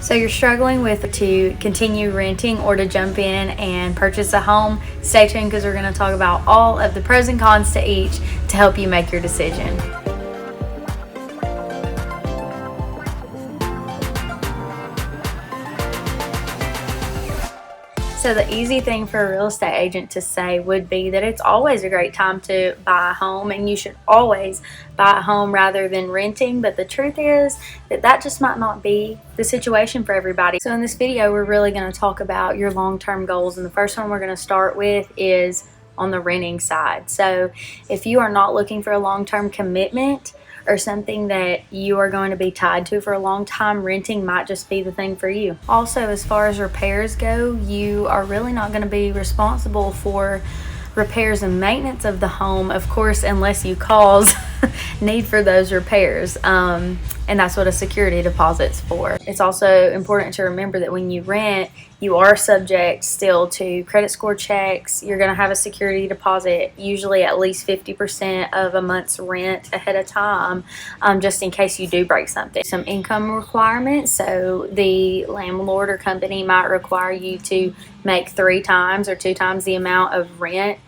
So you're struggling with to continue renting or to jump in and purchase a home? Stay tuned because we're going to talk about all of the pros and cons to each to help you make your decision. So the easy thing for a real estate agent to say would be that it's always a great time to buy a home, and you should always buy a home rather than renting. But the truth is that just might not be the situation for everybody. So in this video, we're really going to talk about your long-term goals. And the first one we're going to start with is on the renting side. So if you are not looking for a long-term commitment or something that you are going to be tied to for a long time, renting might just be the thing for you. Also, as far as repairs go, you are really not going to be responsible for repairs and maintenance of the home, of course, unless you cause need for those repairs. And that's what a security deposit's for. It's also important to remember that when you rent, you are subject still to credit score checks. You're going to have a security deposit, usually at least 50% of a month's rent ahead of time, just in case you do break something. Some income requirements. So the landlord or company might require you to make 3 times or 2 times the amount of rent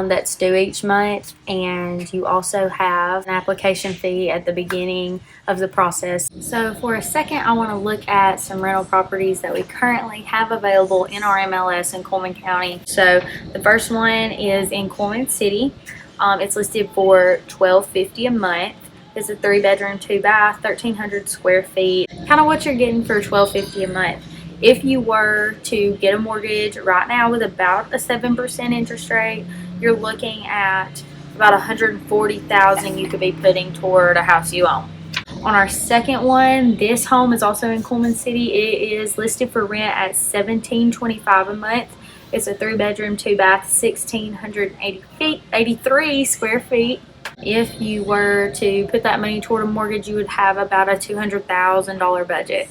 that's due each month, and you also have an application fee at the beginning of the process. So for a second, I want to look at some rental properties that we currently have available in our MLS in Cullman County. So the first one is in Cullman City. It's listed for $1,250 a month. It's a 3-bedroom, 2-bath, 1,300 square feet. Kind of what you're getting for $1,250 a month. If you were to get a mortgage right now with about a 7% interest rate, you're looking at about $140,000 you could be putting toward a house you own. On our second one, this home is also in Cullman City. It is listed for rent at $1,725 a month. It's a 3-bedroom, 2-bath, 1,683 square feet. If you were to put that money toward a mortgage, you would have about a $200,000 budget.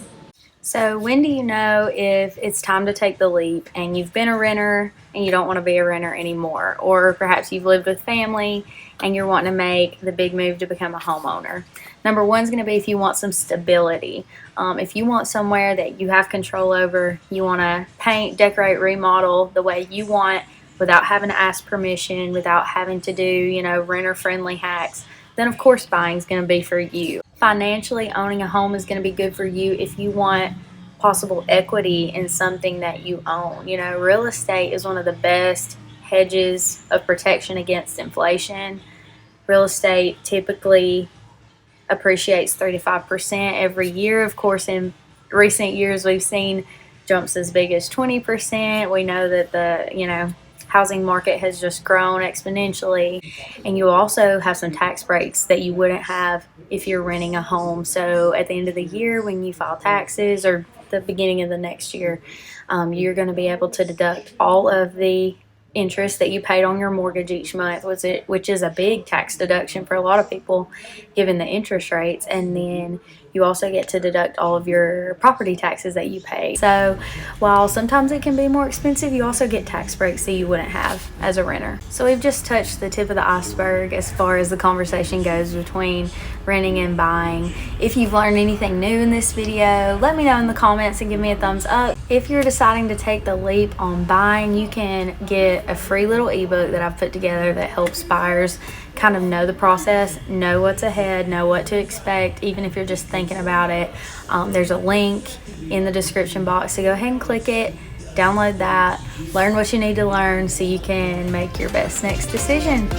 So when do you know if it's time to take the leap and you've been a renter and you don't want to be a renter anymore? Or perhaps you've lived with family and you're wanting to make the big move to become a homeowner. Number one is going to be if you want some stability. If you want somewhere that you have control over, you want to paint, decorate, remodel the way you want without having to ask permission, without having to do, renter-friendly hacks, then of course buying is going to be for you. Financially, owning a home is going to be good for you if you want possible equity in something that you own. Real estate is one of the best hedges of protection against inflation. Real estate typically appreciates 3 to 5% every year. Of course, in recent years, we've seen jumps as big as 20%. We know that the, housing market has just grown exponentially, and you also have some tax breaks that you wouldn't have if you're renting a home. So at the end of the year, when you file taxes, or the beginning of the next year, you're going to be able to deduct all of the interest that you paid on your mortgage each month, which is a big tax deduction for a lot of people given the interest rates. And then you also get to deduct all of your property taxes that you pay. So while sometimes it can be more expensive, you also get tax breaks that you wouldn't have as a renter. So we've just touched the tip of the iceberg as far as the conversation goes between renting and buying. If you've learned anything new in this video, let me know in the comments and give me a thumbs up. If you're deciding to take the leap on buying, you can get a free little ebook that I've put together that helps buyers kind of know the process, know what's ahead, know what to expect, even if you're just thinking about it. There's a link in the description box, so go ahead and click it, download that, learn what you need to learn so you can make your best next decision.